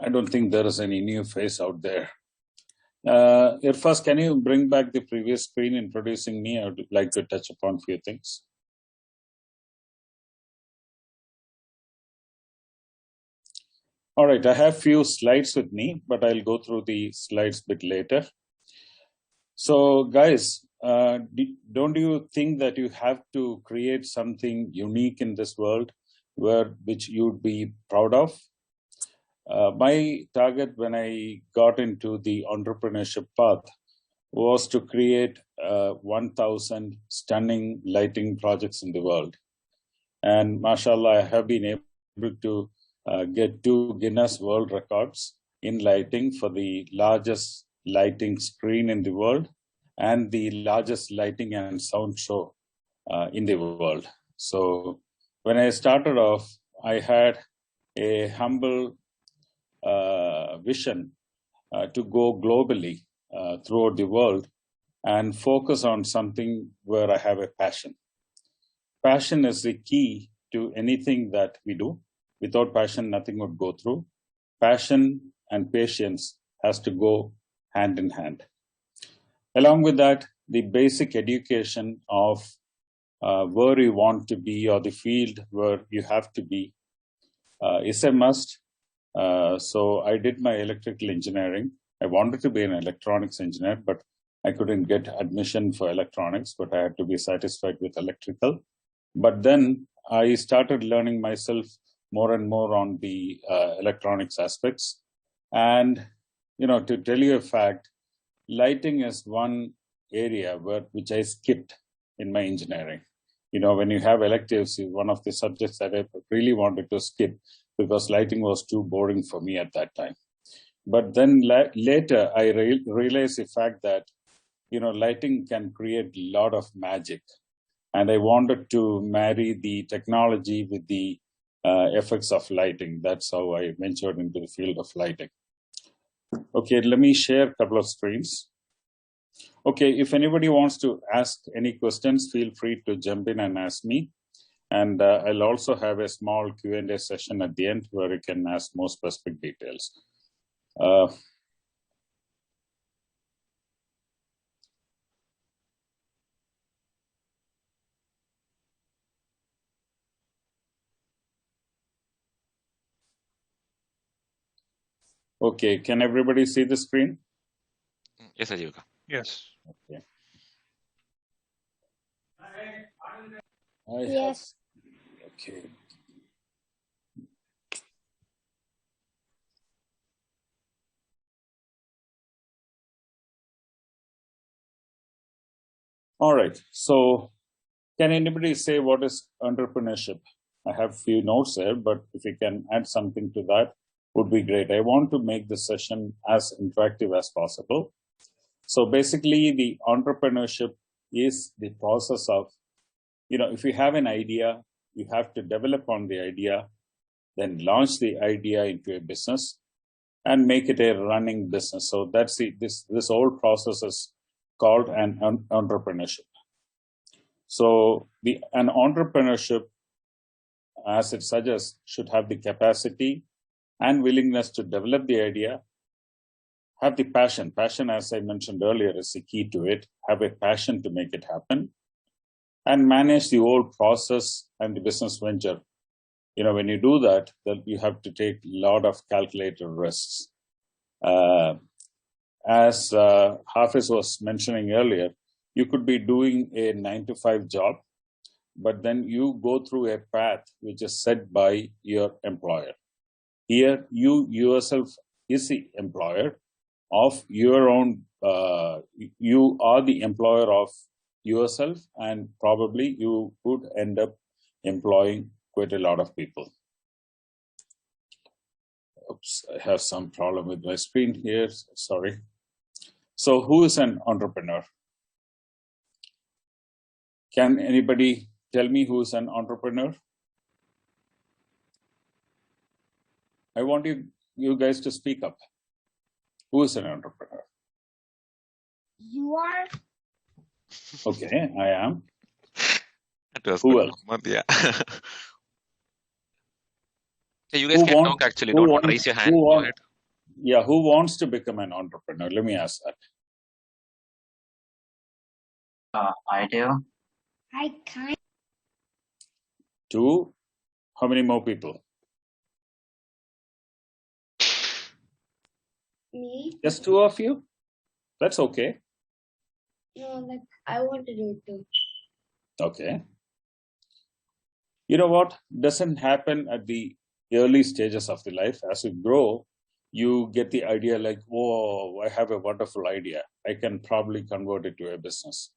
I don't think there is any new face out there. First, can you bring back the previous screen introducing me? I would like to touch upon a few things. All right, I have few slides with me, but I'll go through the slides a bit later. So guys, don't you think that you have to create something unique in this world which you'd be proud of? My target when I got into the entrepreneurship path was to create 1,000 stunning lighting projects in the world. And mashallah, I have been able to get 2 Guinness World Records in lighting for the largest lighting screen in the world and the largest lighting and sound show in the world. So when I started off, I had a humble vision to go globally throughout the world and focus on something where I have a passion. Passion is the key to anything that we do. Without passion, nothing would go through. Passion and patience has to go hand in hand. Along with that, the basic education of where you want to be or the field where you have to be is a must. So I did my electrical engineering. I wanted to be an electronics engineer, but I couldn't get admission for electronics, but I had to be satisfied with electrical. But then I started learning myself more and more on the electronics aspects. And, you know, to tell you a fact, lighting is one area which I skipped in my engineering. You know, when you have electives, one of the subjects that I really wanted to skip because lighting was too boring for me at that time. But then later, I realized the fact that, you know, lighting can create a lot of magic. And I wanted to marry the technology with the effects of lighting. That's how I ventured into the field of lighting. Okay, let me share a couple of screens. Okay, if anybody wants to ask any questions, feel free to jump in and ask me. And I'll also have a small Q&A session at the end where you can ask more specific details. Okay, can everybody see the screen? Yes, Ajivika. Yes. Okay. Yes. Okay. All right. So can anybody say what is entrepreneurship? I have few notes there, but if you can add something to that, would be great. I want to make the session as interactive as possible. So basically, the entrepreneurship is the process of, you know, if you have an idea, you have to develop on the idea, then launch the idea into a business and make it a running business. So that's this whole process is called an entrepreneurship. So an entrepreneurship, as it suggests, should have the capacity and willingness to develop the idea, have the passion. Passion, as I mentioned earlier, is the key to it. Have a passion to make it happen and manage the whole process and the business venture. You know, when you do that, then you have to take a lot of calculated risks. As Hafiz was mentioning earlier, you could be doing a 9-to-5 job, but then you go through a path which is set by your employer. Here, you yourself is the employer of your own, you are the employer of yourself, and probably you could end up employing quite a lot of people. Oops, I have some problem with my screen here, sorry. So who is an entrepreneur? Can anybody tell me who is an entrepreneur? I want you guys to speak up. Who is an entrepreneur? You are. Okay, I am. That was Who good, else? Mohammed, yeah. So you guys Who can talk actually. Don't raise your hand. Go ahead. Yeah, who wants to become an entrepreneur? Let me ask that. I do. I kind Two. How many more people? me. Just two of you? That's okay. No, like I want to do it too. Okay. You know what? Doesn't happen at the early stages of the life. As you grow, you get the idea like, whoa, I have a wonderful idea. I can probably convert it to a business.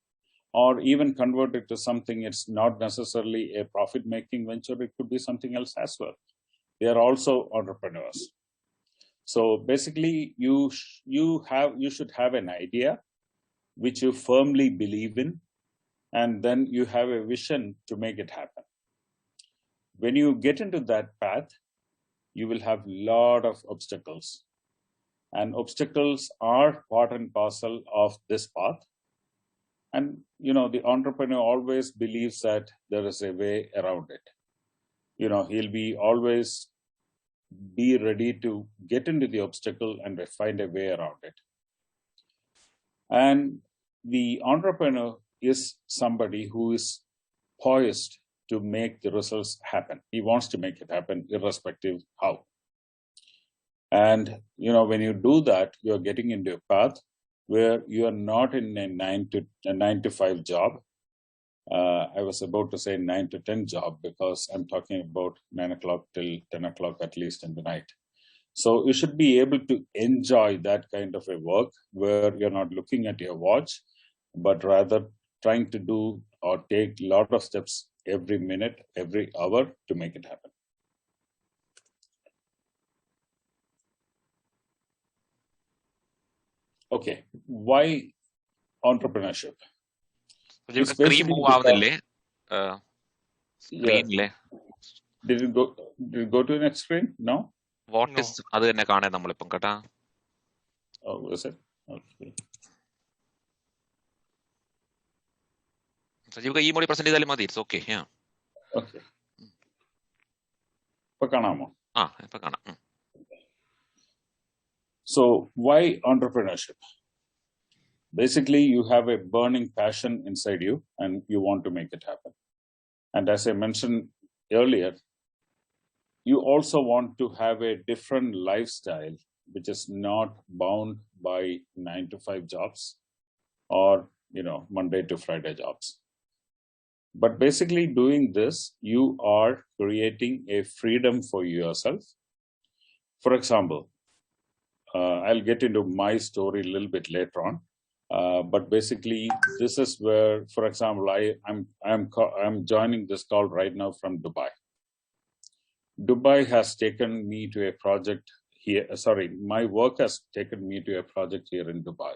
Or even convert it to something, it's not necessarily a profit-making venture. It could be something else as well. They are also entrepreneurs. So basically, you should have an idea which you firmly believe in, and then you have a vision to make it happen. When you get into that path, you will have a lot of obstacles, and obstacles are part and parcel of this path. And the entrepreneur always believes that there is a way around it. He'll be always be ready to get into the obstacle and find a way around it. And the entrepreneur is somebody who is poised to make the results happen. He wants to make it happen irrespective how. And when you do that, you're getting into a path where you are not in a 9 to 5 job. I was about to say 9 to 10 job because I'm talking about 9 o'clock till 10 o'clock at least in the night. So you should be able to enjoy that kind of a work where you're not looking at your watch, but rather trying to do or take a lot of steps every minute, every hour to make it happen. Okay, why entrepreneurship? It's screen basically move because, ആവുന്നില്ലേ yeah, സ്ക്രീനിലെ did it go to the next screen? No? What No. Is അത് തന്നെ കാണാൻ നമ്മളിപ്പം കേട്ടാ. Oh, is it? Okay. Sajeev ഈ Modi present ചെയ്താലും മതി. It's okay. Okay. ഇപ്പൊ കാണാമോ? ഇപ്പൊ കാണാം. So why entrepreneurship? Basically, you have a burning passion inside you and you want to make it happen. And as I mentioned earlier, you also want to have a different lifestyle, which is not bound by 9 to 5 jobs or, Monday to Friday jobs. But basically doing this, you are creating a freedom for yourself. For example, I'll get into my story a little bit later on. But basically, this is where, for example, I'm joining this call right now from Dubai. Dubai has taken me to a project here. Sorry, my work has taken me to a project here in Dubai.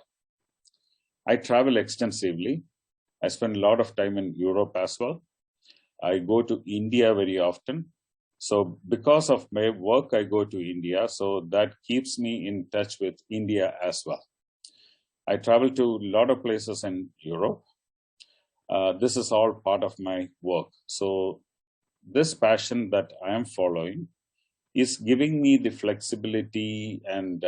I travel extensively. I spend a lot of time in Europe as well. I go to India very often. So because of my work, I go to India. So that keeps me in touch with India as well. I travel to a lot of places in Europe. This is all part of my work. So this passion that I am following is giving me the flexibility and,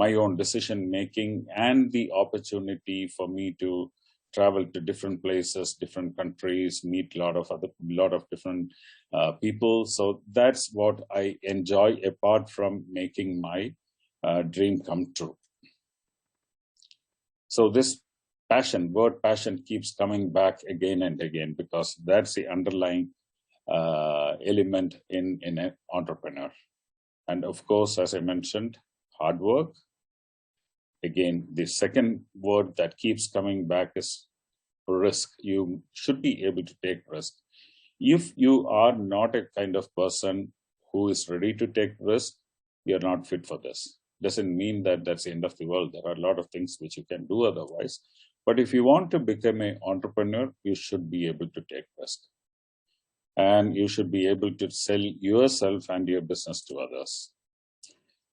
my own decision making and the opportunity for me to travel to different places, different countries, meet a lot of different people. So that's what I enjoy apart from making my dream come true. So this word passion keeps coming back again and again because that's the underlying element in an entrepreneur. And of course, as I mentioned, hard work. Again, the second word that keeps coming back is risk. You should be able to take risk. If you are not a kind of person who is ready to take risk, you're not fit for this. Doesn't mean that that's the end of the world. There are a lot of things which you can do otherwise. But if you want to become an entrepreneur, you should be able to take risk. And you should be able to sell yourself and your business to others.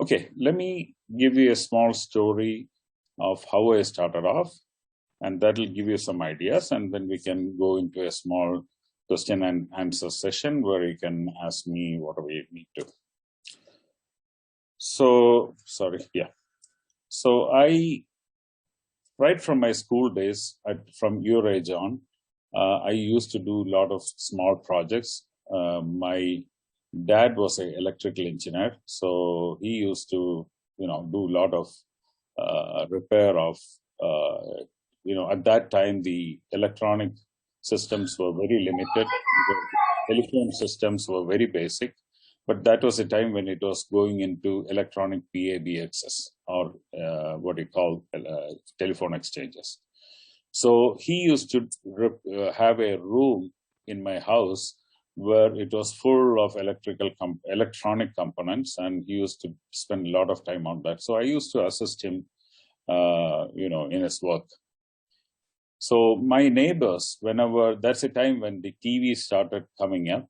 Okay, let me give you a small story of how I started off, and that will give you some ideas, and then we can go into a small question and answer session where you can ask me whatever you need to. So, sorry, yeah. So right from my school days, from your age on, I used to do a lot of small projects. My dad was an electrical engineer, so he used to, do a lot of repair of, at that time, the electronic systems were very limited. The telephone systems were very basic, but that was a time when it was going into electronic PABXs, or what you call telephone exchanges. So he used to have a room in my house where it was full of electronic components, and he used to spend a lot of time on that. So I used to assist him, in his work. So my neighbors, that's a time when the TV started coming up.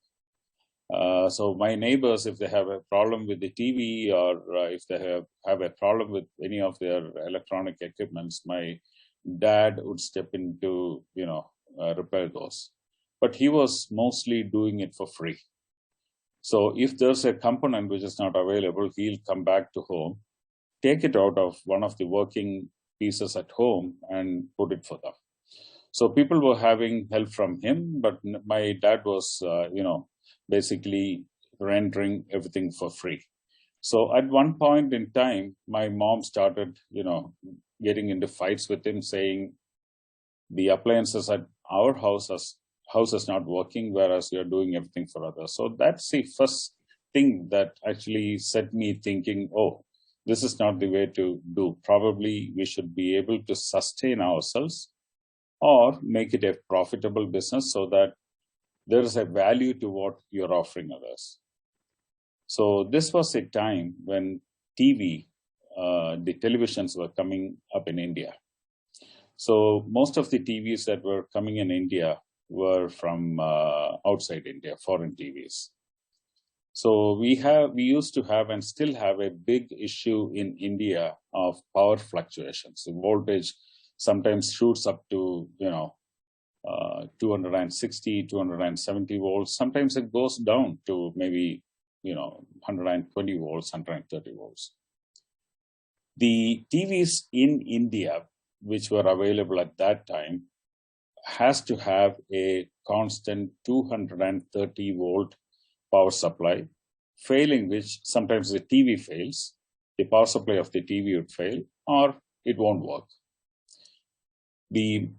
So my neighbors, if they have a problem with the TV, or if they have a problem with any of their electronic equipments, my dad would step in to, repair those. But he was mostly doing it for free. So if there's a component which is not available, he'll come back to home, take it out of one of the working pieces at home, and put it for them. So people were having help from him, but my dad was, basically rendering everything for free. So at one point in time, my mom started, getting into fights with him, saying the appliances at our house is not working, whereas you're doing everything for others. So that's the first thing that actually set me thinking, oh, this is not the way to do. Probably we should be able to sustain ourselves or make it a profitable business so that there is a value to what you're offering others. So this was a time when the televisions were coming up in India. So most of the TVs that were coming in India were from outside India, foreign TVs. So we used to have and still have a big issue in India of power fluctuations. The voltage sometimes shoots up to, 260, 270 volts. Sometimes it goes down to maybe, 120 volts, 130 volts. The TVs in India, which were available at that time, has to have a constant 230 volt power supply, failing which sometimes the TV fails, the power supply of the TV would fail, or it won't work. The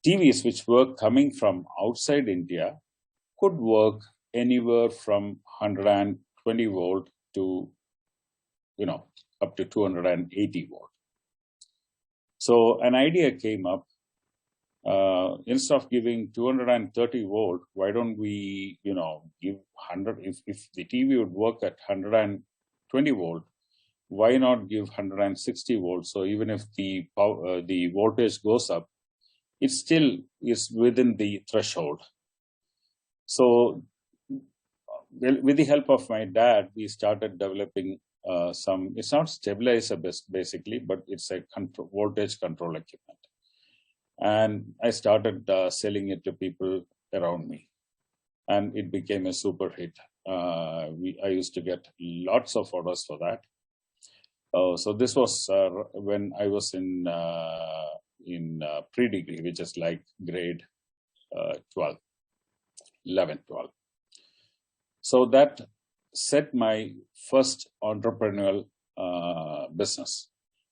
TVs which were coming from outside India could work anywhere from 120 volt to, up to 280 volt. So an idea came up. Instead of giving 230 volt, why don't we, give 100? If the TV would work at 120 volt, why not give 160 volts? So even if the voltage goes up, it still is within the threshold. So with the help of my dad, we started developing it's not stabilizer basically, but it's a voltage control equipment. And I started selling it to people around me, and it became a super hit. I used to get lots of orders for that. So this was when I was in pre-degree, which is like grade 11, 12. So that set my first entrepreneurial business.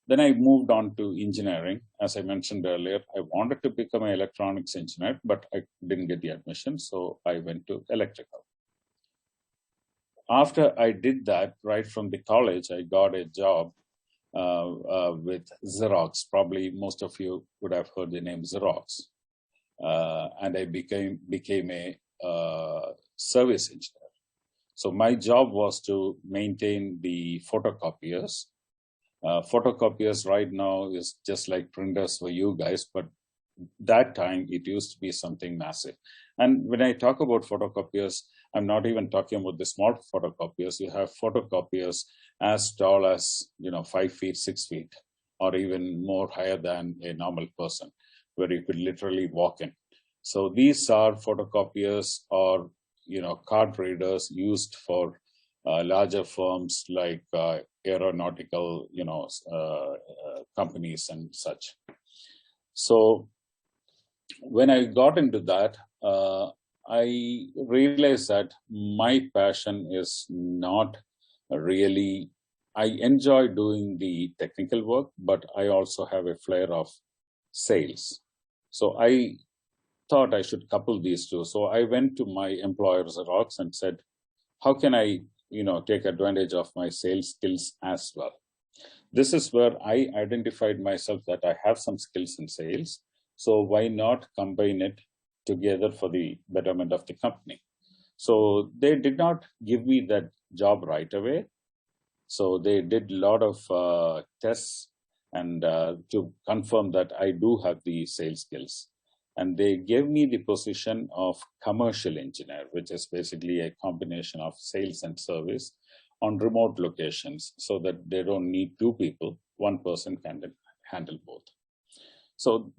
Then I moved on to engineering. As I mentioned earlier, I wanted to become an electronics engineer, but I didn't get the admission, so I went to electrical. After I did that, right from the college, I got a job with Xerox. Probably most of you would have heard the name Xerox. And I became a service engineer. So my job was to maintain the photocopiers. Photocopiers right now is just like printers for you guys, but that time it used to be something massive. And when I talk about photocopiers, I'm not even talking about the small photocopiers. You have photocopiers as tall as 5 feet, 6 feet, or even more higher than a normal person, where you could literally walk in. So these are photocopiers or card readers used for larger firms like aeronautical, companies and such. So when I got into that, I realized that my passion is not really, I enjoy doing the technical work, but I also have a flair of sales. So I thought I should couple these two. So I went to my employer Xerox and said, how can I, take advantage of my sales skills as well? This is where I identified myself that I have some skills in sales. So why not combine it together for the betterment of the company? So they did not give me that job right away. So they did a lot of tests and to confirm that I do have the sales skills. And they gave me the position of commercial engineer, which is basically a combination of sales and service on remote locations, so that they don't need two people, one person can handle both. So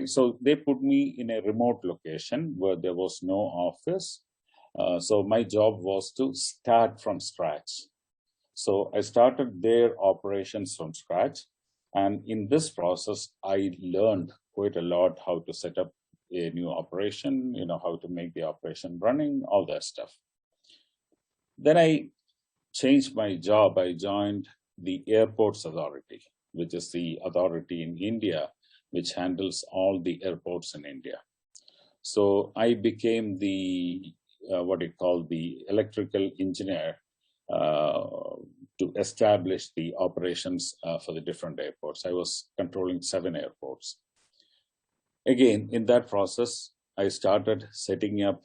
so they put me in a remote location where there was no office. So my job was to start from scratch. So I started their operations from scratch. And in this process, I learned quite a lot how to set up a new operation, how to make the operation running, all that stuff. Then I changed my job. I joined the Airports Authority, which is the authority in India, which handles all the airports in India. So I became the, the electrical engineer to establish the operations for the different airports. I was controlling 7 airports. Again, in that process, I started setting up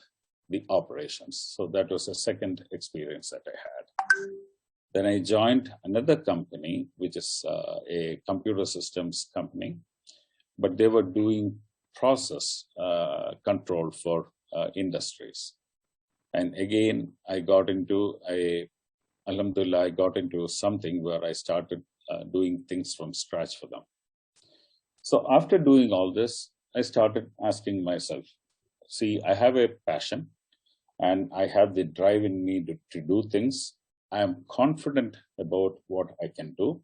the operations. So that was a second experience that I had. Then I joined another company, which is a computer systems company, but they were doing process control for industries. And again, I got into Alhamdulillah, I got into something where I started doing things from scratch for them. So after doing all this, I started asking myself, see, I have a passion and I have the drive in me to do things. I am confident about what I can do.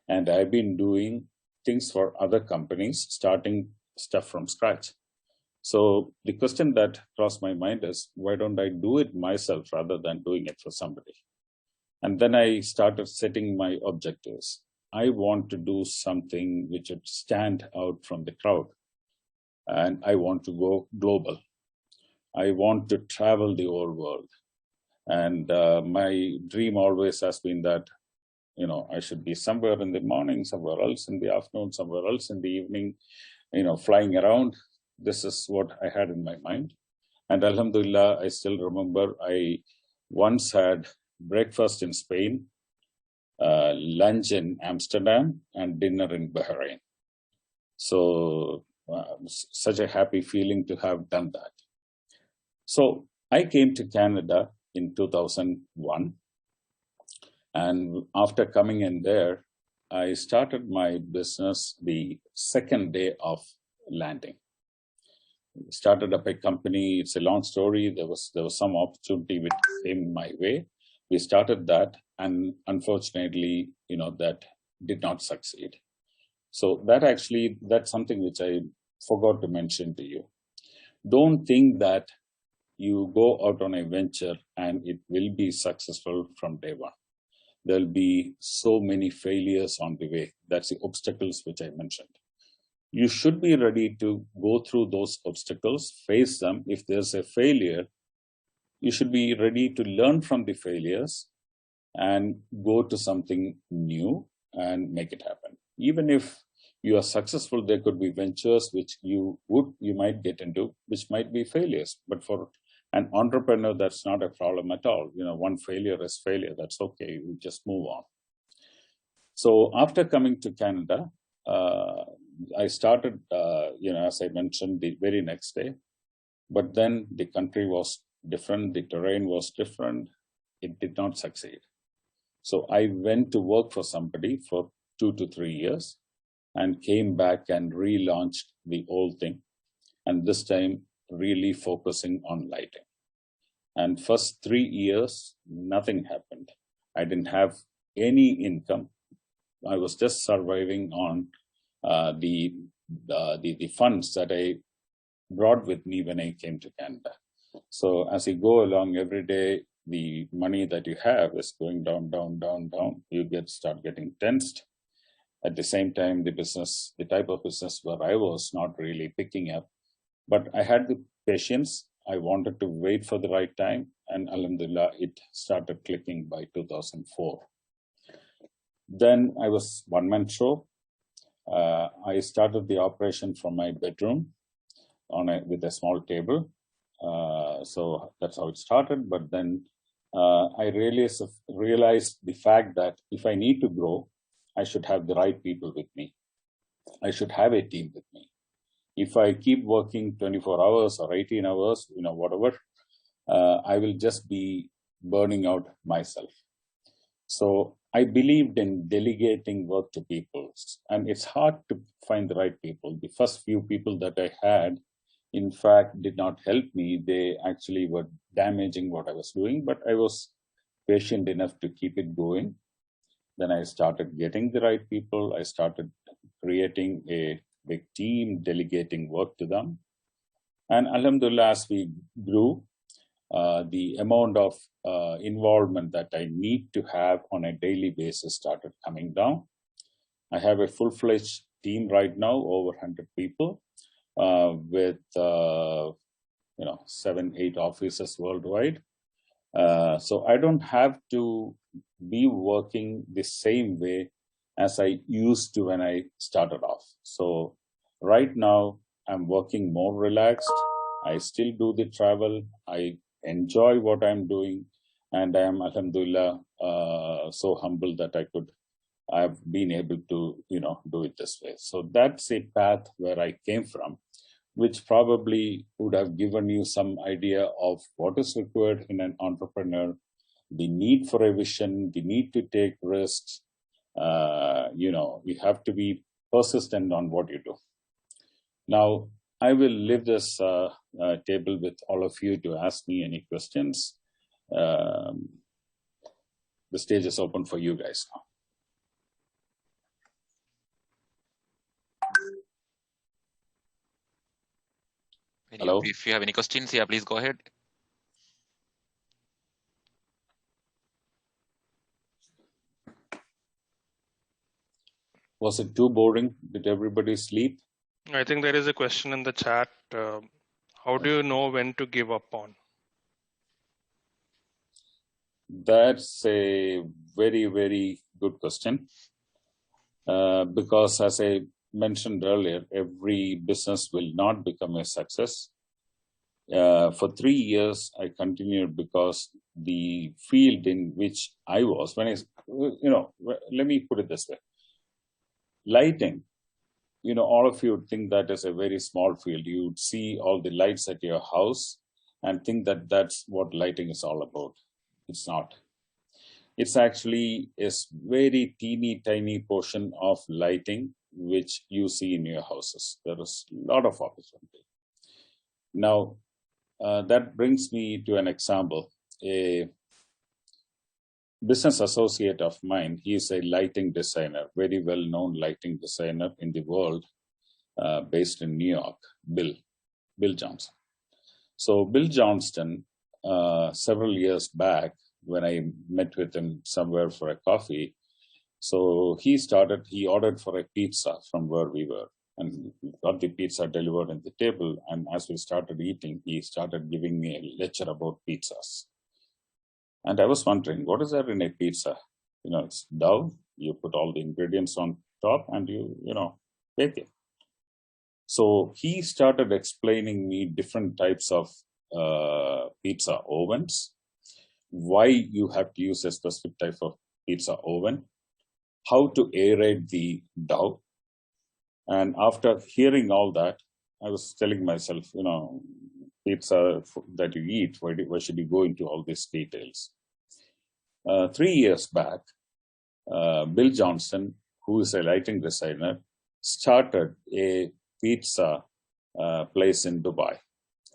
And I've been doing things for other companies, starting stuff from scratch. So the question that crossed my mind is, why don't I do it myself rather than doing it for somebody? And then I started setting my objectives. I want to do something which would stand out from the crowd. And I want to go global. I want to travel the whole world. And my dream always has been that, I should be somewhere in the morning, somewhere else in the afternoon, somewhere else in the evening, flying around. This is what I had in my mind. And Alhamdulillah, I still remember I once had breakfast in Spain, lunch in Amsterdam, and dinner in Bahrain. So such a happy feeling to have done that. So I came to Canada in 2001. And after coming in there, I started my business the second day of landing. Started up a company. It's a long story. There was some opportunity which came my way. We started that, and unfortunately, that did not succeed. So that's something which I forgot to mention to you. Don't think that you go out on a venture and it will be successful from day one. There'll be so many failures on the way. That's the obstacles which I mentioned. You should be ready to go through those obstacles, face them. If there's a failure, you should be ready to learn from the failures and go to something new and make it happen. Even if you are successful, there could be ventures which you might get into, which might be failures. But for an entrepreneur, that's not a problem at all. One failure is failure. That's okay. We just move on. So after coming to Canada, I started, as I mentioned, the very next day. But then the country was different. The terrain was different. It did not succeed. So I went to work for somebody for 2 to 3 years and came back and relaunched the whole thing. And this time really focusing on lighting. And first 3 years, nothing happened. I didn't have any income. I was just surviving on the funds that I brought with me when I came to Canada. So as you go along every day, the money that you have is going down, down, down, down. You start getting tensed. At the same time, the type of business where I was not really picking up, but I had the patience. I wanted to wait for the right time, and alhamdulillah, it started clicking by 2004. Then I was one-man show. I started the operation from my bedroom with a small table. So that's how it started. But then I realized the fact that if I need to grow, I should have the right people with me. I should have a team with me. If I keep working 24 hours or 18 hours, whatever, I will just be burning out myself. So I believed in delegating work to people, and it's hard to find the right people. The first few people that I had, in fact, did not help me. They actually were damaging what I was doing, but I was patient enough to keep it going. Then I started getting the right people. I started creating a big team, delegating work to them. And alhamdulillah, as we grew, the amount of involvement that I need to have on a daily basis started coming down. I have a full-fledged team right now, over 100 people, with 7-8 offices worldwide. So I don't have to be working the same way as I used to when I started off. So right now I'm working more relaxed. I still do the travel. I enjoy what I'm doing, and I am alhamdulillah so humble that I've been able to do it this way. So that's a path where I came from, which probably would have given you some idea of what is required in an entrepreneur, the need for a vision, the need to take risks. You have to be persistent on what you do. Now, I will leave this table with all of you to ask me any questions. The stage is open for you guys now. Hello? If you have any questions, yeah, please go ahead. Was it too boring? Did everybody sleep? I think there is a question in the chat. How do you know when to give up on? That's a very, very good question. Because as I mentioned earlier, every business will not become a success. For 3 years, I continued because the field in which I was, let me put it this way. Lighting, all of you would think that is a very small field. You would see all the lights at your house and think that that's what lighting is all about. It's not. It's actually a very teeny tiny portion of lighting which you see in your houses. There is a lot of opportunity. Now, that brings me to an example. A business associate of mine, he is a lighting designer, very well-known lighting designer in the world, based in New York, Bill Johnson. So Bill Johnston, several years back, when I met with him somewhere for a coffee, so he ordered for a pizza from where we were, and got the pizza delivered on the table. And as we started eating, he started giving me a lecture about pizzas. And I was wondering, what is there in a pizza? It's dough. You put all the ingredients on top and you bake it. So he started explaining me different types of pizza ovens, why you have to use a specific type of pizza oven, how to aerate the dough. And after hearing all that, I was telling myself, pizza that you eat, why should you go into all these details? 3 years back, Bill Johnson, who is a lighting designer, started a pizza place in Dubai.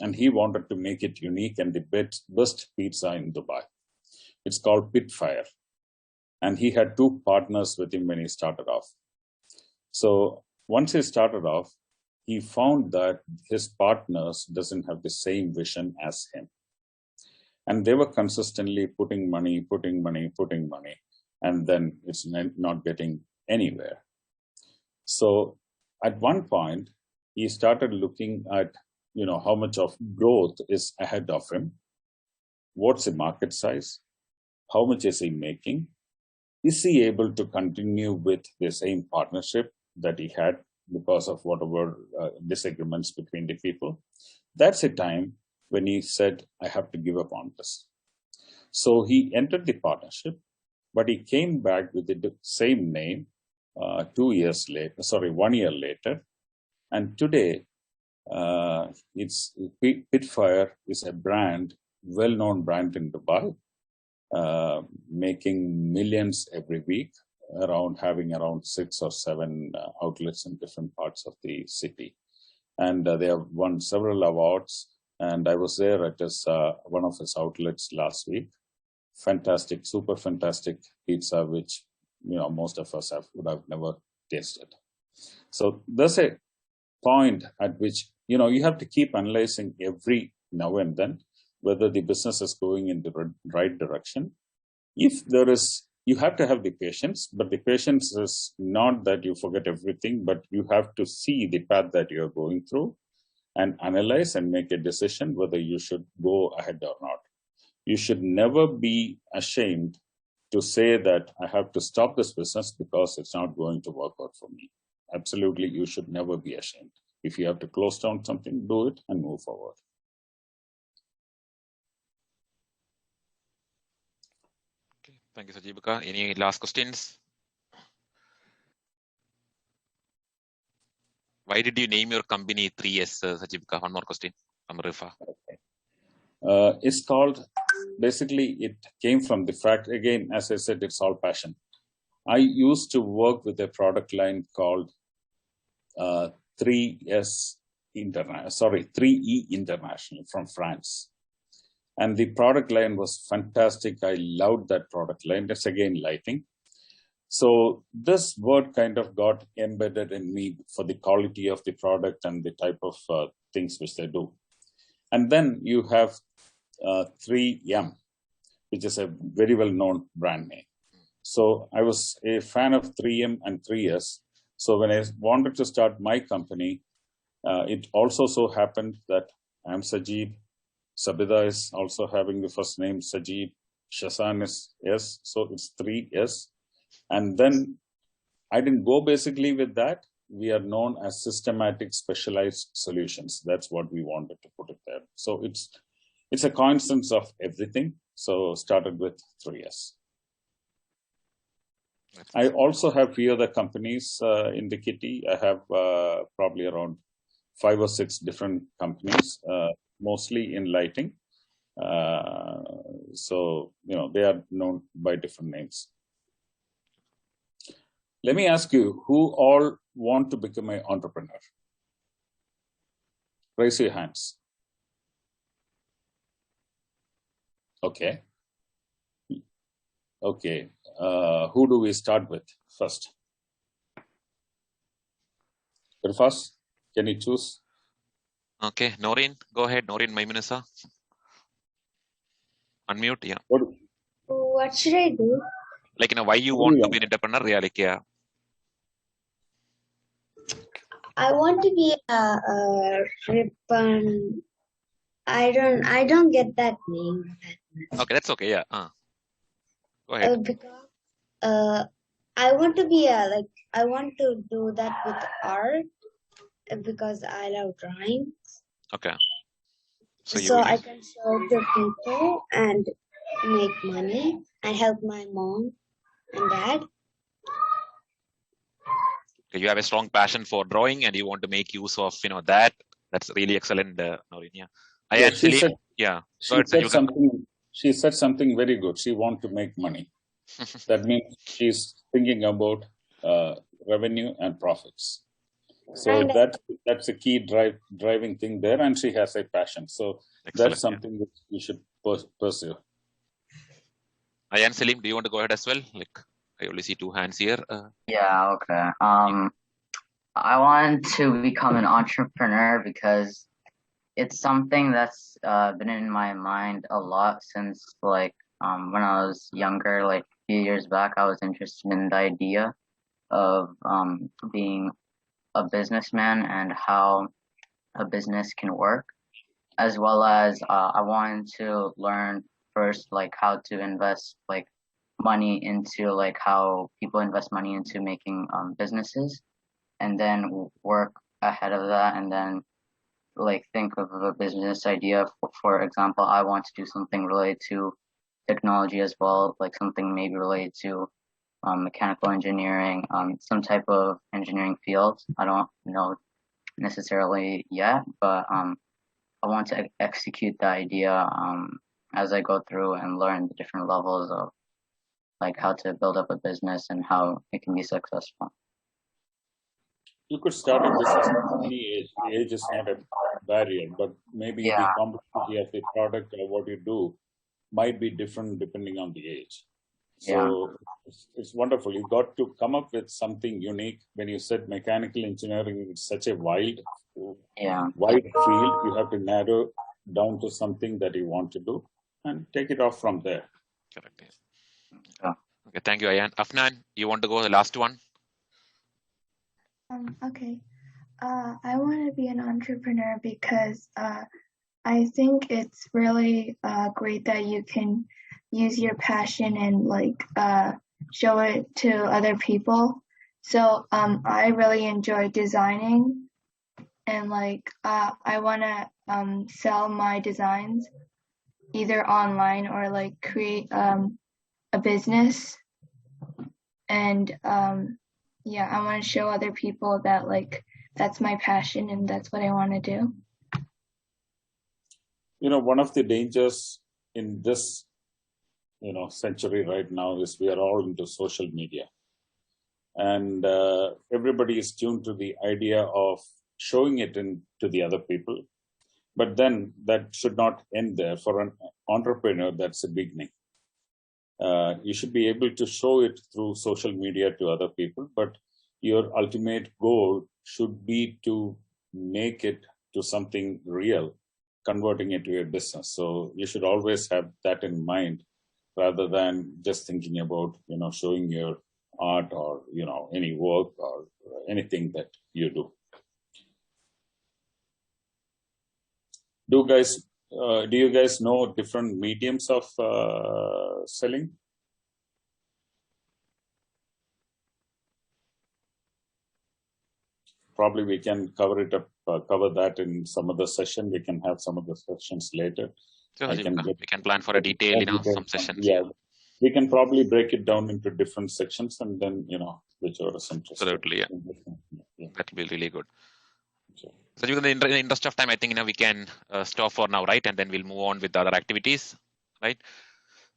And he wanted to make it unique and the best pizza in Dubai. It's called Pitfire. And he had two partners with him when he started off. So once he started off, he found that his partners doesn't have the same vision as him. And they were consistently putting money, and then it's not getting anywhere. So at one point, he started looking at, how much of growth is ahead of him. What's the market size? How much is he making? Is he able to continue with the same partnership that he had because of whatever disagreements between the people? That's a time when he said, I have to give up on this. So he entered the partnership, but he came back with the same name 1 year later. And today, Pitfire is a brand, well-known brand in Dubai, making millions every week, having around 6 or 7 outlets in different parts of the city. And they have won several awards. And I was there at one of his outlets last week. Fantastic, super fantastic pizza, which most of us would have never tasted. So there's a point at which you have to keep analyzing every now and then whether the business is going in the right direction. If there is, you have to have the patience, but the patience is not that you forget everything, but you have to see the path that you're going through and analyze and make a decision whether you should go ahead or not. You should never be ashamed to say that I have to stop this business because it's not going to work out for me. Absolutely, you should never be ashamed. If you have to close down something, do it and move forward. Okay, thank you, Sajibika. Any last questions? Why did you name your company 3S, Sajibika? One more question from Rifa. It's called, basically, it came from the fact, again, as I said, it's all passion. I used to work with a product line called 3E International from France. And the product line was fantastic. I loved that product line. That's again lighting. So this word kind of got embedded in me for the quality of the product and the type of things which they do. And then you have 3M, which is a very well-known brand name. So I was a fan of 3M and 3S. So when I wanted to start my company, it also so happened that I'm Sajib. Sabida is also having the first name Sajib. Shasan is S, so it's 3S. And then I didn't go basically with that. We are known as systematic specialized solutions. That's what we wanted to put it there. So it's a coincidence of everything. So started with 3S. I also have few other companies in the kitty. I have probably around 5 or 6 different companies, mostly in lighting. So, they are known by different names. Let me ask you, who all want to become an entrepreneur? Raise your hands. Okay. Okay. Who do we start with first? Irfas, can you choose? Okay, Noreen, go ahead. Noreen Maimunisa. Unmute, yeah. What should I do? Like, why you want to be an entrepreneur? Yeah, like, yeah. I want to be a ribbon. I don't get that name. Okay, that's okay. Yeah. Go ahead. Because I want to be I want to do that with art because I love drawing. Okay. So I can serve the people and make money and help my mom and dad. You have a strong passion for drawing and you want to make use of that. That's really excellent, Noreen. Yeah. She said something very good. She wants to make money. That means she's thinking about revenue and profits. So that's a key driving thing there, and she has a passion. So excellent, that's something that you should pursue. Ayan, Salim, do you want to go ahead as well? Like, I only see 2 hands here. Yeah, okay. I want to become an entrepreneur because it's something that's been in my mind a lot since like when I was younger, like a few years back. I was interested in the idea of being a businessman and how a business can work, as well as I wanted to learn first like how to invest like money into like how people invest money into making businesses, and then work ahead of that, and then like think of a business idea. For example, I want to do something related to technology as well, like something maybe related to mechanical engineering, some type of engineering field. I don't know necessarily yet, but I want to execute the idea as I go through and learn the different levels of like how to build up a business and how it can be successful. You could start a business at any age. Age is not a barrier, but maybe the Yeah. complexity of the product or what you do might be different depending on the age. So Yeah. it's wonderful. You got to come up with something unique. When you said mechanical engineering, it's such a wide field. You have to narrow down to something that you want to do and take it off from there. Correct. Yeah. Okay, thank you, Ayan. Afnan, you want to go the last one? Okay. I want to be an entrepreneur because I think it's really great that you can use your passion and like show it to other people. So I really enjoy designing, and like I want to sell my designs either online or like create a business, and yeah, I want to show other people that like that's my passion and that's what I want to do. You know, one of the dangers in this, century right now is we are all into social media. And everybody is tuned to the idea of showing it to the other people. But then that should not end there. For an entrepreneur, that's a beginning. You should be able to show it through social media to other people, but your ultimate goal should be to make it to something real, converting it to a business. So you should always have that in mind rather than just thinking about, showing your art or, any work or anything that you do. Do you guys know different mediums of selling? Probably we can cover that in some other session. We can have some of the sessions later. Sure, we can plan for a detail, some sessions. Yeah. We can probably break it down into different sections and then, whichever is interested. Absolutely, yeah. That will be really good. So in the interest of time, I think we can stop for now, right? And then we'll move on with the other activities, right?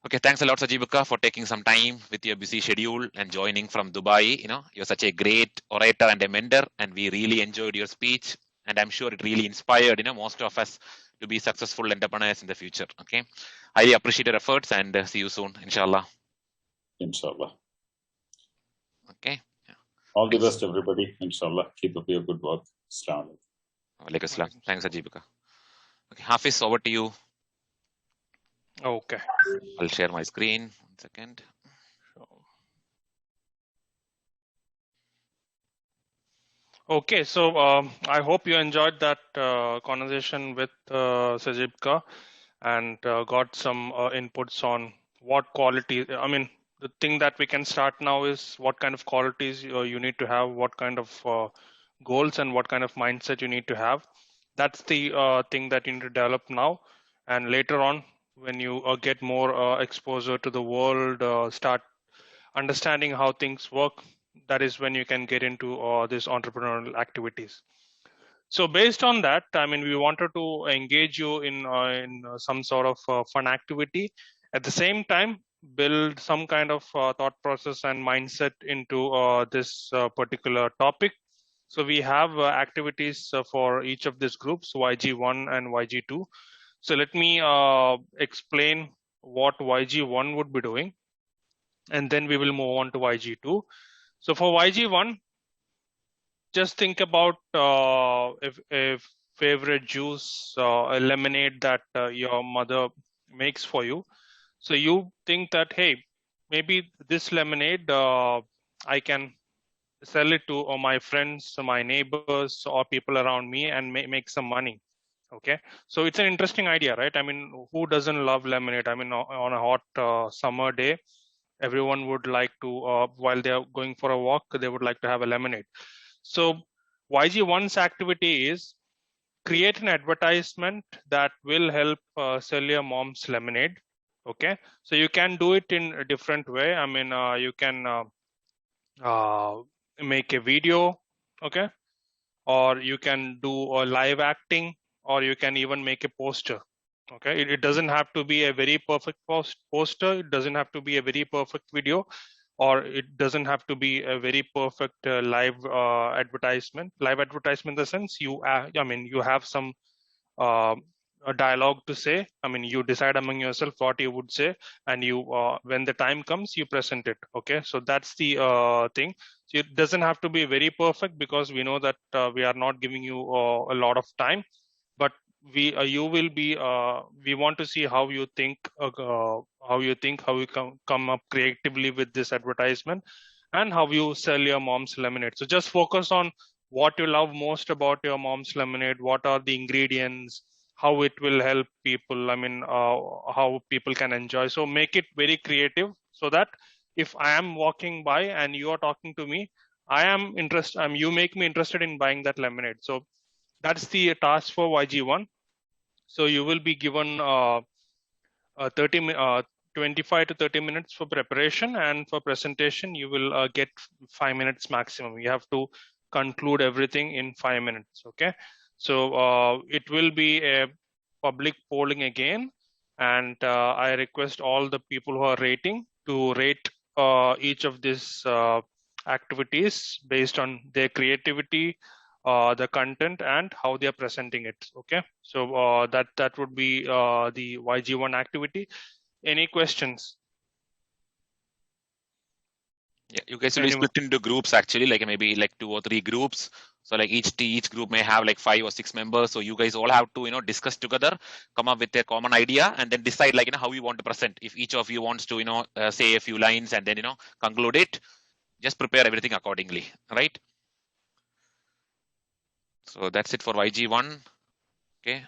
Okay, thanks a lot, Sajibika, for taking some time with your busy schedule and joining from Dubai. You're such a great orator and a mentor, and we really enjoyed your speech. And I'm sure it really inspired, most of us to be successful entrepreneurs in the future. Okay, highly appreciate your efforts, and see you soon, inshallah. Inshallah. Okay. Yeah. All the best, everybody. Inshallah. Keep up your good work. Assalamu alaikum. Thanks, Sajibika. Okay, Hafiz, over to you. Okay. I'll share my screen. 1 second. Okay, so I hope you enjoyed that conversation with Sajibka and got some inputs on what quality. I mean, the thing that we can start now is what kind of qualities you need to have, what kind of goals and what kind of mindset you need to have. That's the thing that you need to develop now. And later on, when you get more exposure to the world, start understanding how things work, that is when you can get into these entrepreneurial activities. So based on that, I mean, we wanted to engage you in some sort of fun activity. At the same time, build some kind of thought process and mindset into this particular topic. So we have activities for each of these groups, YG1 and YG2. So let me explain what YG1 would be doing. and then we will move on to YG2. So for YG1, just think about if favorite juice, a lemonade that your mother makes for you. So you think that, hey, maybe this lemonade I can sell it to my friends, my neighbors, or people around me and make some money. Okay, so it's an interesting idea, right? I mean, who doesn't love lemonade? I mean, on a hot summer day, everyone would like to, while they're going for a walk, they would like to have a lemonade. So YG1's activity is create an advertisement that will help sell your mom's lemonade. Okay, so you can do it in a different way. I mean, you can make a video, okay, or you can do a live acting, or you can even make a poster. Okay, it doesn't have to be a very perfect poster, it doesn't have to be a very perfect video, or it doesn't have to be a very perfect live advertisement. Live advertisement in the sense you I mean, you have some uh, a dialogue to say. I mean, you decide among yourself what you would say, and you when the time comes, you present it. Okay, so that's the thing. So it doesn't have to be very perfect, because we know that we are not giving you a lot of time, but you will be we want to see how you think, how you come up creatively with this advertisement, and how you sell your mom's lemonade. So just focus on what you love most about your mom's lemonade, what are the ingredients, how it will help people, I mean, how people can enjoy. So make it very creative, so that if I am walking by and you are talking to me, I am interested, you make me interested in buying that lemonade. So that's the task for YG1. So you will be given 25 to 30 minutes for preparation, and for presentation you will get 5 minutes maximum. You have to conclude everything in 5 minutes. Okay, so it will be a public polling again, and I request all the people who are rating to rate each of these activities based on their creativity, the content, and how they are presenting it. Okay, so that would be the YG1 activity. Any questions? Yeah, you guys will be split into groups actually, like maybe like 2 or 3 groups. So like each group may have like 5 or 6 members. So you guys all have to discuss together, come up with a common idea, and then decide like how you want to present. If each of you wants to say a few lines and then conclude it, just prepare everything accordingly, right? So that's it for YG1. Okay.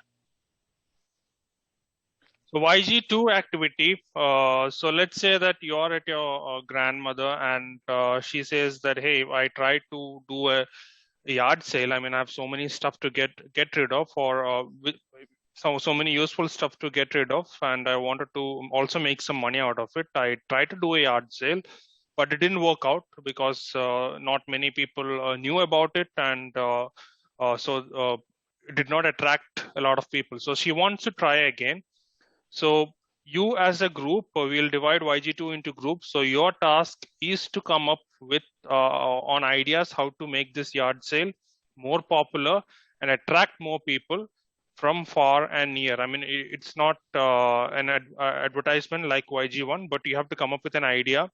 So YG2 activity. So let's say that you are at your grandmother, and she says that, hey, I tried to do a yard sale. I mean, I have so many stuff to get rid of, or so many useful stuff to get rid of, and I wanted to also make some money out of it. I tried to do a yard sale, but it didn't work out because not many people knew about it, and so it did not attract a lot of people. So she wants to try again. So you as a group, we'll divide YG2 into groups. So your task is to come up with on ideas how to make this yard sale more popular and attract more people from far and near. I mean, it's not an advertisement like YG1, but you have to come up with an idea.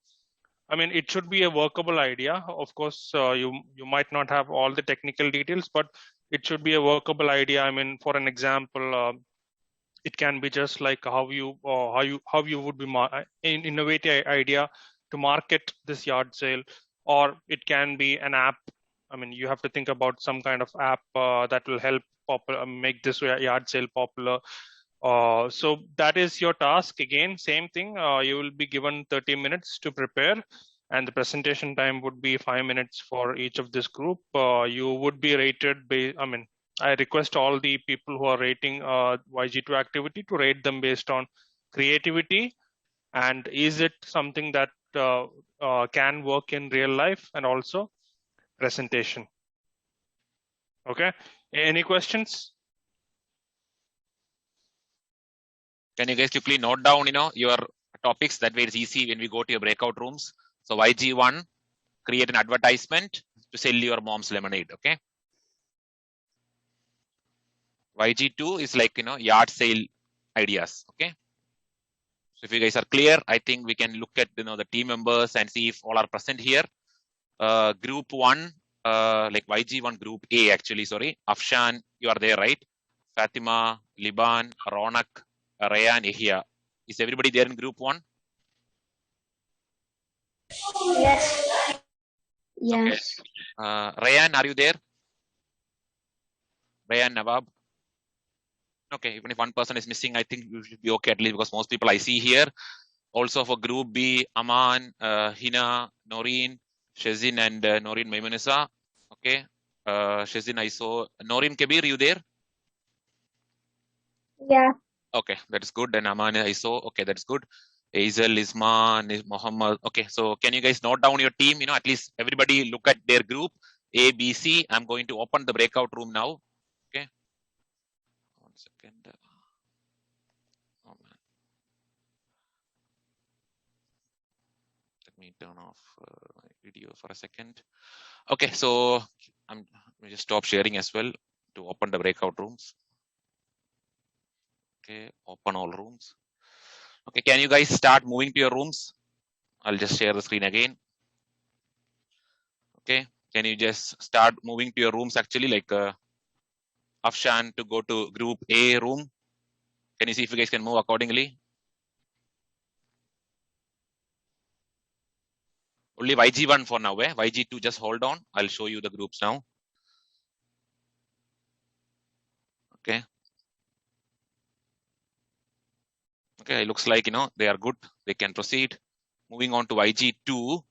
I mean, it should be a workable idea. Of course, you might not have all the technical details, but it should be a workable idea. I mean, for an example, it can be just like how you would be an innovative idea to market this yard sale, or it can be an app. I mean, you have to think about some kind of app that will help make this yard sale popular. So that is your task. Again, same thing. You will be given 30 minutes to prepare, and the presentation time would be 5 minutes for each of this group. You would be rated I request all the people who are rating YG2 activity to rate them based on creativity, and is it something that can work in real life, and also presentation. Okay, any questions? Can you guys quickly note down your topics? That way it's easy when we go to your breakout rooms. So YG1, create an advertisement to sell your mom's lemonade. Okay. YG2 is like yard sale ideas. Okay. So if you guys are clear, I think we can look at the team members and see if all are present here. Group 1, like YG1 Group A actually, sorry. Afshan, you are there, right? Fatima, Liban, Ronak, Rayan, Ihya. Is everybody there in Group 1? Yes. Yes. Rayan, are you there? Rayan, Nawab. Okay, even if one person is missing, I think you should be okay at least because most people I see here. Also for Group B, Aman, Hina, Noreen, Shazin, and Noreen Maimunisa. Okay, Shazin, I saw. Noreen Kabir, you there? Yeah. Okay, that is good. And Aman, I saw. Okay, that's good. Azel, Isma, Muhammad. Okay, so can you guys note down your team? At least everybody look at their group A, B, C. I'm going to open the breakout room now. Okay, 1 second. Oh man, let me turn off my video for a second. Okay, so let me just stop sharing as well to open the breakout rooms. Okay, open all rooms. Okay, can you guys start moving to your rooms? I'll just share the screen again. Okay, can you just start moving to your rooms actually, like Afshan to go to Group A room? Can you see if you guys can move accordingly? Only YG1 for now, eh? YG2, just hold on. I'll show you the groups now. Okay. Okay, it looks like, they are good. They can proceed. Moving on to YG2.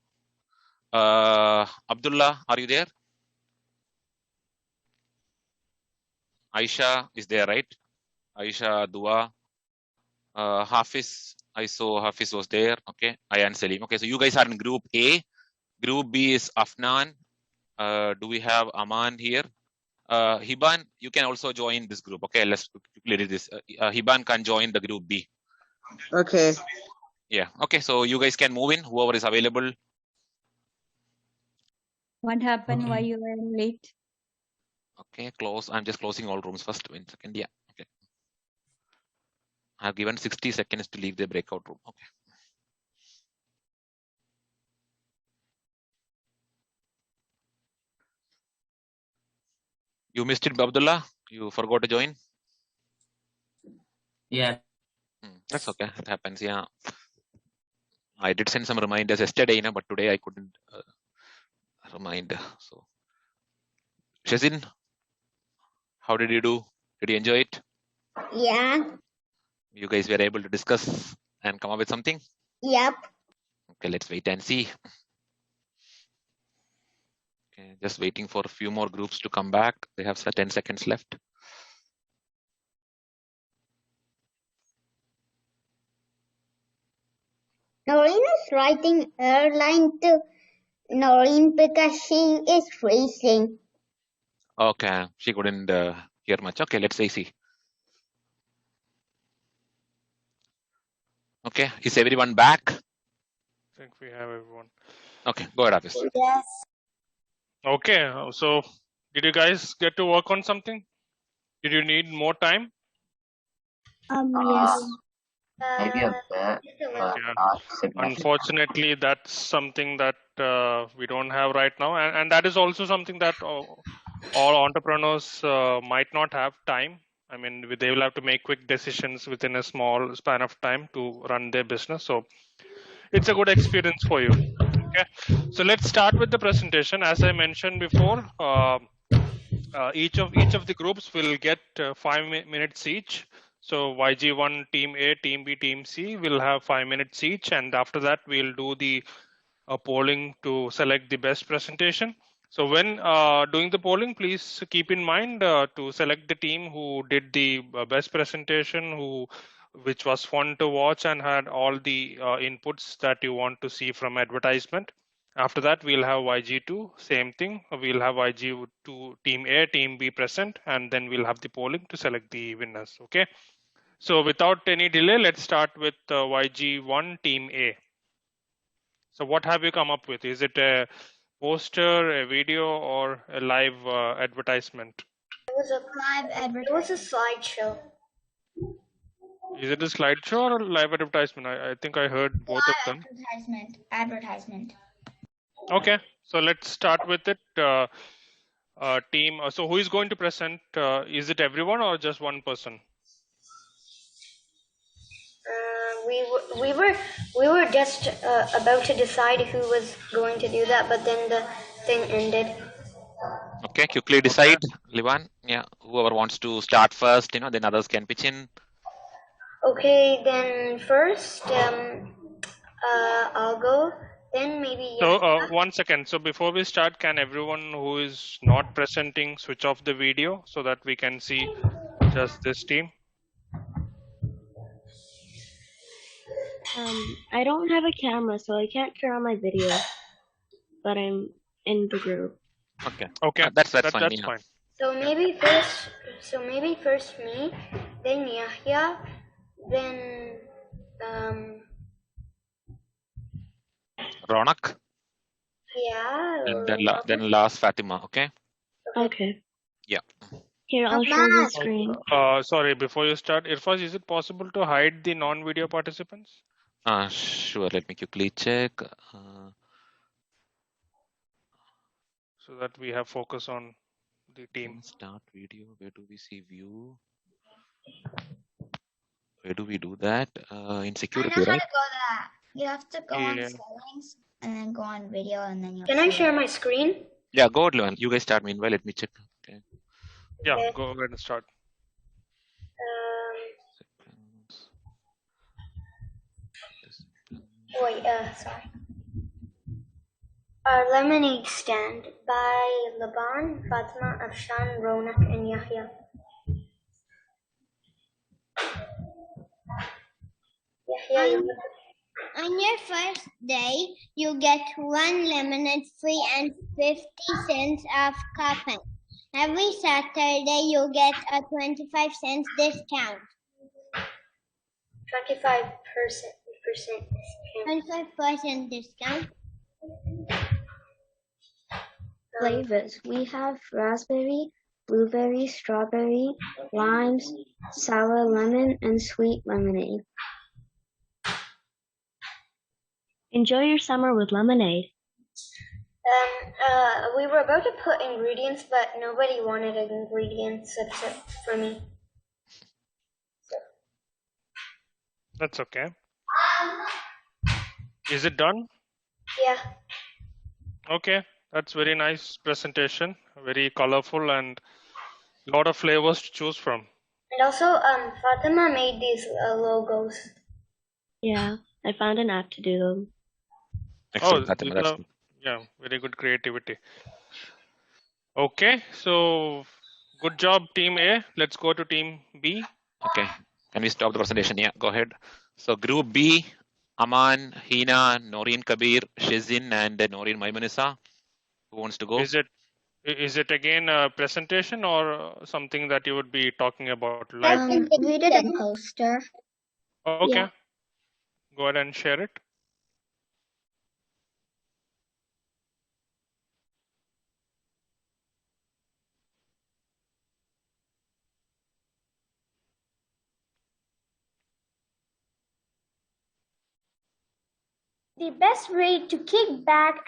Abdullah, are you there? Aisha is there, right? Aisha, Dua, Hafiz. I saw Hafiz was there. Okay, Ayan Salim. Okay, so you guys are in Group A. Group B is Afnan. Do we have Aman here? Hiban, you can also join this group. Okay, let's quickly read this. Hiban can join the Group B. Okay. Yeah. Okay, so you guys can move in. Whoever is available. What happened? Okay. Why you were late? Okay, close. I'm just closing all rooms first. 1 second. Yeah. Okay. I've given 60 seconds to leave the breakout room. Okay. You missed it, Abdullah. You forgot to join. Yeah. That's okay. It happens. Yeah. I did send some reminders yesterday, but today I couldn't remind. So, Shazin, how did you do? Did you enjoy it? Yeah. You guys were able to discuss and come up with something? Yep. Okay, let's wait and see. Okay, just waiting for a few more groups to come back. They have 10 seconds left. Noreen is writing airline to Noreen because she is racing. Okay, she couldn't hear much. Okay, let's see. Okay, is everyone back? I think we have everyone. Okay, go ahead, Hafiz. Yes. Okay, so did you guys get to work on something? Did you need more time? Yes. Maybe a bit, but Yeah. not significant. Unfortunately, that's something that we don't have right now, and that is also something that all entrepreneurs might not have time. I mean, they will have to make quick decisions within a small span of time to run their business. So it's a good experience for you. Okay, so let's start with the presentation. As I mentioned before, each of the groups will get 5 minutes each. So YG1 team A, team B, team C will have 5 minutes each, and after that we'll do the polling to select the best presentation. So when doing the polling, please keep in mind to select the team who did the best presentation, which was fun to watch and had all the inputs that you want to see from advertisement. After that, we'll have YG2, same thing. We'll have YG2 team A, team B present, and then we'll have the polling to select the winners. Okay. So without any delay, let's start with YG1 team A. So what have you come up with? Is it a poster, a video, or a live advertisement? It was a slideshow. Is it a slideshow or a live advertisement? I think I heard both of them. Advertisement. Okay, so let's start with it. Team. So who is going to present? Is it everyone or just one person? We were just about to decide who was going to do that, but then the thing ended. Okay, quickly decide, Livan. Yeah, whoever wants to start first, then others can pitch in. Okay, then first, I'll go. Then maybe. So 1 second. So before we start, can everyone who is not presenting switch off the video so that we can see just this team? I don't have a camera, so I can't turn on my video, but I'm in the group. Okay. Okay, That's that's fine. fine. So maybe first me, then Yahya, then Ronak. yeah. And then last Fatima. Okay. Okay. Yeah. Here, I'll share the screen. Sorry, before you start, Irfaz, is it possible to hide the non-video participants? Sure. Let me quickly check. So that we have focus on the team. Start video. Where do we see view? Where do we do that? In security, I know how right? to go that. You have to go on Yeah. settings and then go on video and then you'll Can I share my screen? Yeah, go ahead, Livan. You guys start. Meanwhile, let me check. Okay. Yeah, Okay. go ahead and start. Wait, sorry. Our Lemonade Stand by Laban, Fatima, Afshan, Ronak, and Yahya. Yahya, On your first day, you get 1 lemonade free and 50 cents off coupon. Every Saturday, you get a 25 cents discount. 25% discount. 25% discount. Flavors. We have raspberry, blueberry, strawberry, limes, sour lemon, and sweet lemonade. Enjoy your summer with lemonade. We were about to put ingredients, but nobody wanted ingredients except for me. That's okay. Is it done? Yeah. Okay, that's very nice presentation. Very colorful and a lot of flavors to choose from. And also, Fatima made these logos. Yeah, I found an app to do them. Excellent, Fatima. these That's are- good. yeah, very good creativity. Okay, so good job, Team A. Let's go to Team B. Okay. Can we stop the presentation? Yeah, go ahead. So Group B, Aman, Hina, Noreen Kabir, Shizin, and Noreen Maimunisa. Who wants to go? Is it again a presentation or something that you would be talking about live? We did a poster. Okay. Yeah. Go ahead and share it. The best way to kick back,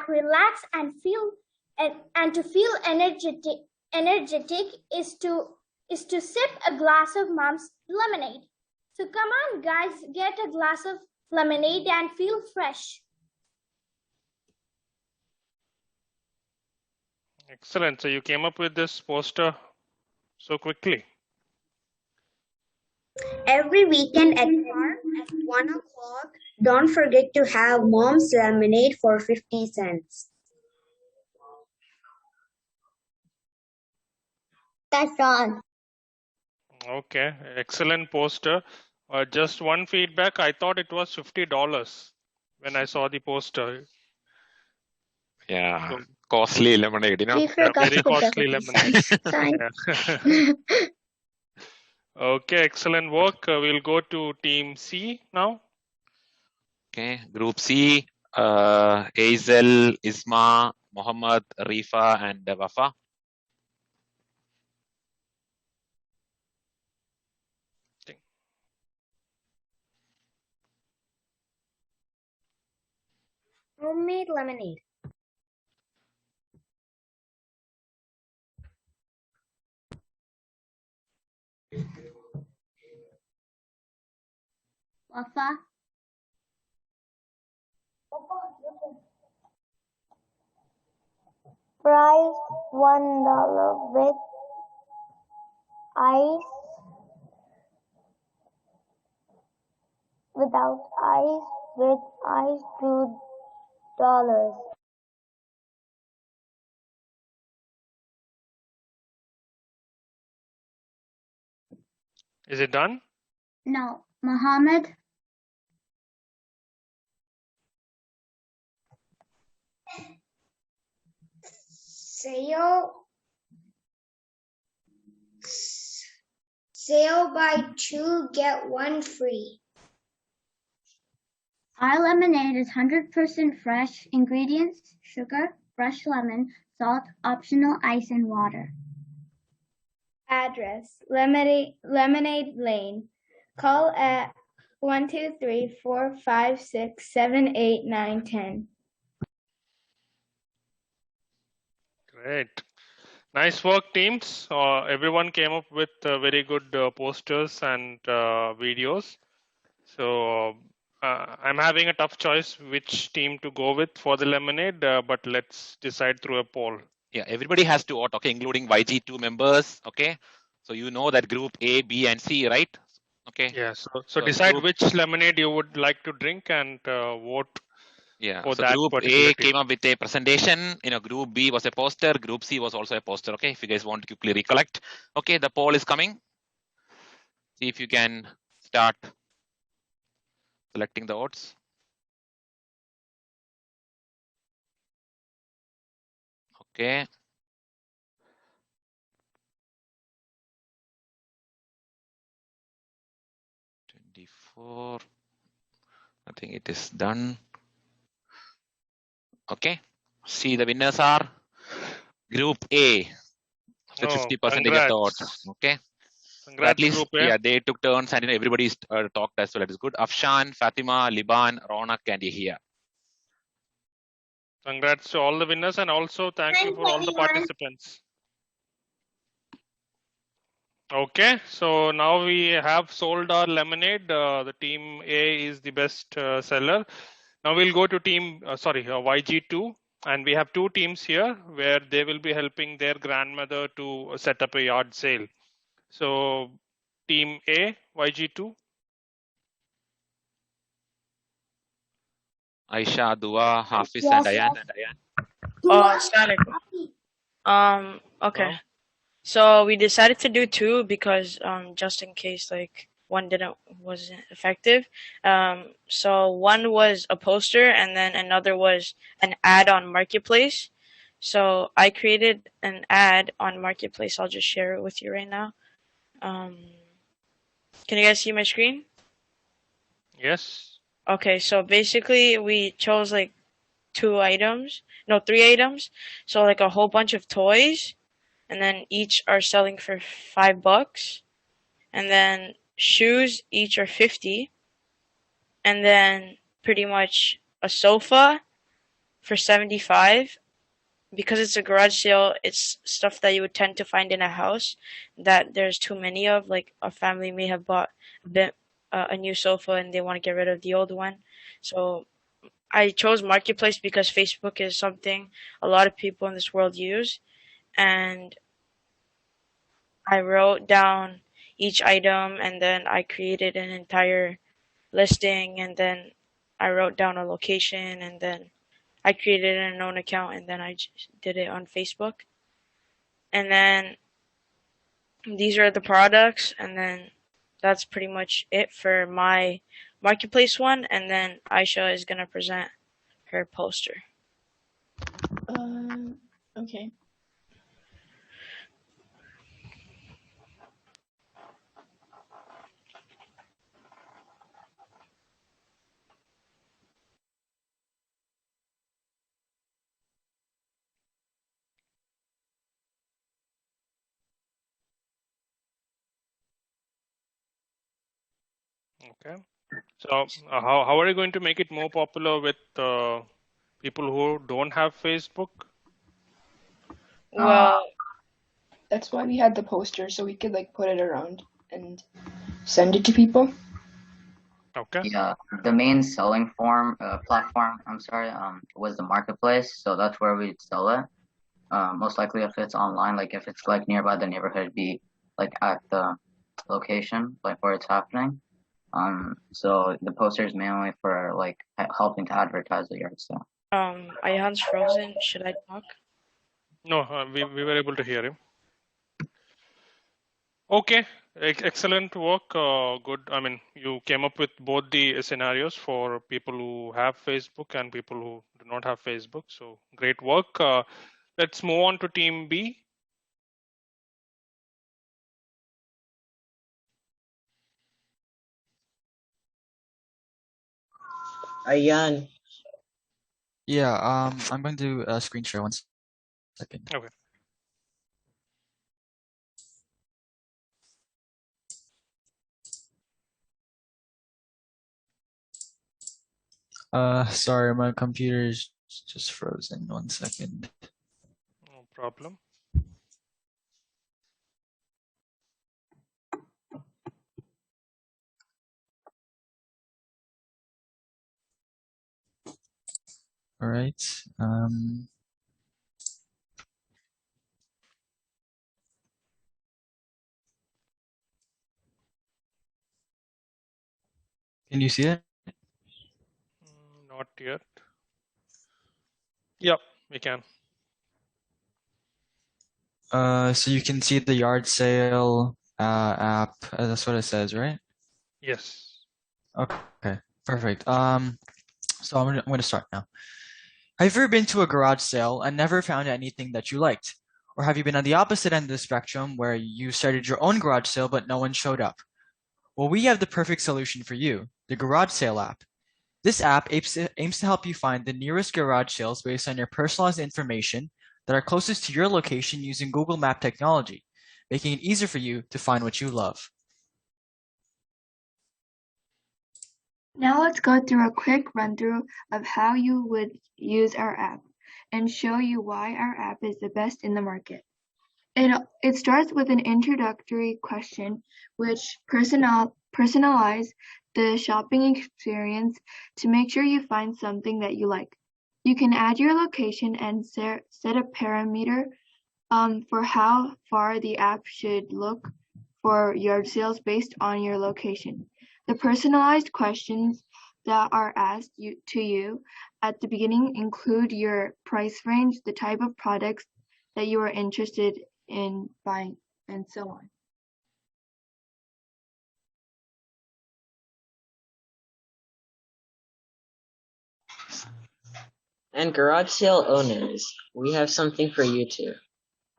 relax, and feel energetic is to sip a glass of mom's lemonade. So come on, guys, get a glass of lemonade and feel fresh. Excellent. So you came up with this poster so quickly. Every weekend at park at 1 o'clock, don't forget to have mom's lemonade for 50 cents. That's all. Okay, excellent poster. Just one feedback. I thought it was $50 when I saw the poster. Yeah, costly lemonade, We forgot very to put costly the lemonade. sign. Yeah. Okay, excellent work. We'll go to Team C now. Okay, Group C, Azel, Isma, Mohammed, Rifa, and Wafa. homemade lemonade. Wafa? Price $1 with ice, without ice, with ice $2. Is it done? No. Muhammad? Sale buy 2 get 1 free. Our lemonade is 100% fresh. Ingredients: sugar, fresh lemon, salt, optional ice, and water. Address: Lemonade Lane. Call at 1-2-3-4-5-6-7-8-9-10. Great. Nice work, teams. Everyone came up with very good posters and videos. So I'm having a tough choice which team to go with for the lemonade, but let's decide through a poll. Yeah, everybody has to vote, okay, including YG2 members, okay? So you know that group A, B, and C, right? Okay. Yeah, so decide group, which lemonade you would like to drink and vote yeah, for so that group particular A team. came up with a presentation, group B was a poster, group C was also a poster, okay? If you guys want to quickly recollect. Okay, the poll is coming. See if you can start selecting the votes. Okay. I think it is done. Okay. See, the winners are Group A with 50% of the vote. Okay. Congrats, at least, Group A. yeah, they took turns and everybody talked as well. That is good. Afshan, Fatima, Liban, Ronak, and Yahia. Congrats to all the winners and also thank you for all the participants. Okay, so now we have sold our lemonade. The team A is the best seller. Now we'll go to team, YG2, and we have two teams here where they will be helping their grandmother to set up a yard sale. So team A, YG2. Aisha, Dua, Hafiz, and Ayan. Static. Okay. So we decided to do two because just in case like one wasn't effective. So one was a poster and then another was an ad on Marketplace. So I created an ad on Marketplace. I'll just share it with you right now. Can you guys see my screen? Yes. Okay, so basically we chose like three items. So like a whole bunch of toys, and then each are selling for $5. And then shoes each are 50. And then pretty much a sofa for 75. Because it's a garage sale, it's stuff that you would tend to find in a house that there's too many of. Like a family may have bought a new sofa and they want to get rid of the old one. So I chose Marketplace because Facebook is something a lot of people in this world use. And I wrote down each item and then I created an entire listing and then I wrote down a location and then I created an unknown account and then I just did it on Facebook. And then these are the products and then that's pretty much it for my Marketplace one. And then Aisha is going to present her poster. Okay. Okay. So how are you going to make it more popular with People who don't have Facebook? Well, That's why we had the poster, so we could like put it around and send it to people. Okay. Yeah, the main selling platform, I'm sorry, was the marketplace. So that's where we'd sell it. Most likely if it's online, like if it's like nearby the neighborhood, it'd be like at the location, like where it's happening. So the poster is mainly for like helping to advertise the yard sale. Ihan's frozen. Should I talk? No, we were able to hear him. Okay, excellent work. Good. I mean, you came up with both the scenarios for people who have Facebook and people who do not have Facebook. So great work. Let's move on to team B. Ayan. Yeah, I'm going to screen share 1 second. Okay. Sorry, my computer is just frozen. 1 second. No problem. All right. Can you see it? Not yet. Yep, we can. So you can see the yard sale app. That's what it says, right? Yes. Okay, perfect. So I'm going to start now. Have you ever been to a garage sale and never found anything that you liked? Or have you been on the opposite end of the spectrum where you started your own garage sale but no one showed up? Well, we have the perfect solution for you, the Garage Sale app. This app aims to help you find the nearest garage sales based on your personalized information that are closest to your location using Google Map technology, making it easier for you to find what you love. Now let's go through a quick run-through of how you would use our app and show you why our app is the best in the market. It starts with an introductory question which personalize the shopping experience to make sure you find something that you like. You can add your location and set a parameter for how far the app should look for yard sales based on your location. The personalized questions that are asked to you at the beginning include your price range, the type of products that you are interested in buying, and so on. And garage sale owners, we have something for you too.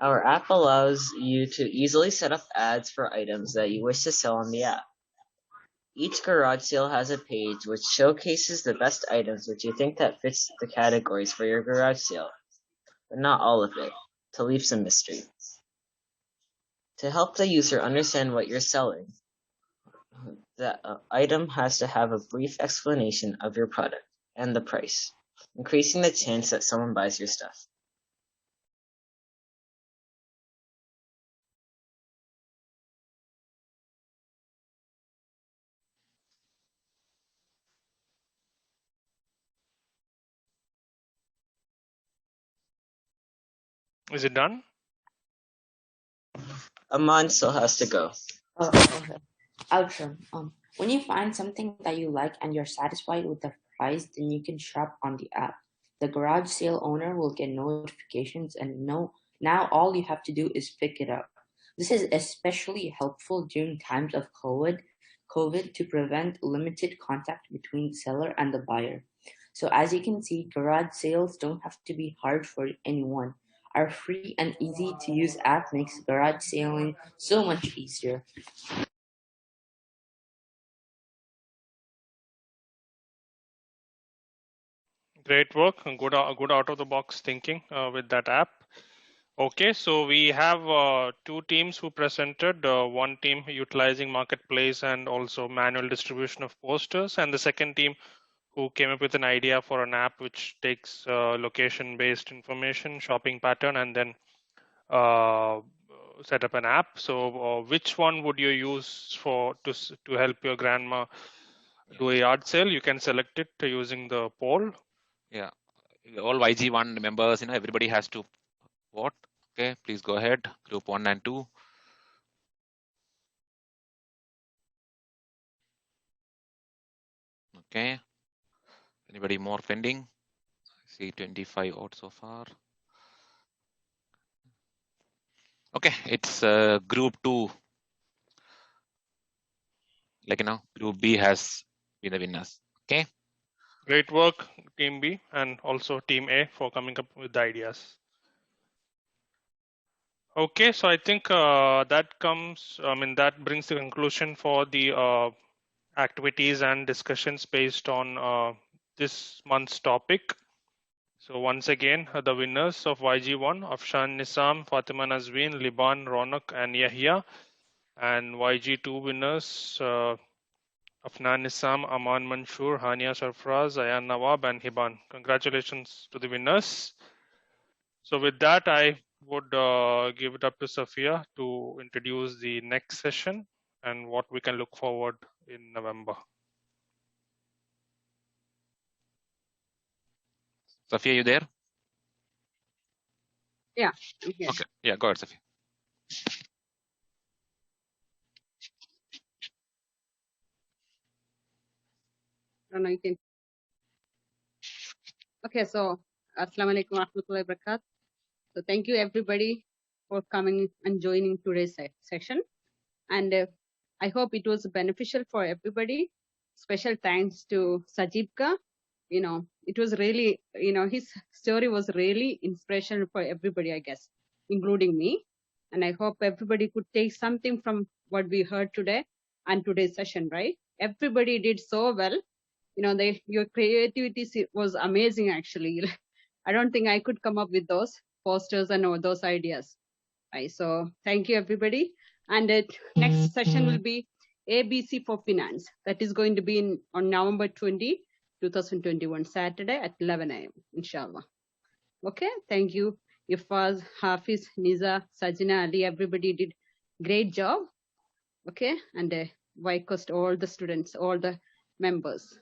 Our app allows you to easily set up ads for items that you wish to sell on the app. Each garage sale has a page which showcases the best items which you think that fits the categories for your garage sale, but not all of it, to leave some mystery. To help the user understand what you're selling, the item has to have a brief explanation of your product and the price, increasing the chance that someone buys your stuff. Is it done? Aman still has to go. Oh, okay. Outro. When you find something that you like and you're satisfied with the price, then you can shop on the app. The garage sale owner will get notifications and now all you have to do is pick it up. This is especially helpful during times of COVID to prevent limited contact between the seller and the buyer. So as you can see, garage sales don't have to be hard for anyone. Our free and easy to use app makes garage selling so much easier. Great work and good out of the box thinking with that app. Okay, so we have two teams who presented, one team utilizing marketplace and also manual distribution of posters, and the second team who came up with an idea for an app which takes location-based information, shopping pattern, and then set up an app. So which one would you use to help your grandma do a yard sale? You can select it using the poll. Yeah, all YG1 members, everybody has to vote. Okay, please go ahead. Group 1 and 2. Okay. Anybody more pending? I see 25 out so far. Okay, it's group 2. Group B has been the winners. Okay. Great work, Team B, and also Team A for coming up with the ideas. Okay, so I think that brings the conclusion for the activities and discussions based on this month's topic. So once again, the winners of YG1, Afshan Nisam, Fatima Nazween, Liban, Ronak, and Yahya. And YG2 winners, Afnan Nisam, Aman Mansoor, Hania Sarfraz, Ayan Nawab, and Hiban. Congratulations to the winners. So with that, I would give it up to Safia to introduce the next session and what we can look forward in November. Safia, you there? Yeah. Okay. Okay. Yeah, go ahead, Safia. No, you can. Okay, so Assalamu alaikum warahmatullahi wabarakatuh. So thank you everybody for coming and joining today's session. And I hope it was beneficial for everybody. Special thanks to Sajibka. It was really, his story was really inspirational for everybody, I guess, including me. And I hope everybody could take something from what we heard today and today's session, right? Everybody did so well. Your creativity was amazing, actually. I don't think I could come up with those posters and all those ideas. Right, so thank you, everybody. And the next session will be ABC for Finance. That is going to be on November 20, 2021, Saturday at 11 a.m., inshallah. Okay, thank you. Ifaz, Hafiz, Niza, Sajina, Ali, everybody did great job. Okay, and YQuest, all the students, all the members.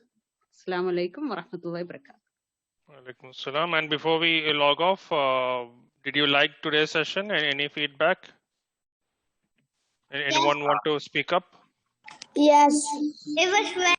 Assalamu alaikum wa rahmatullahi wa barakatuh. Walaikum salam. And before we log off, did you like today's session? Any feedback? Anyone want to speak up? Yes. It was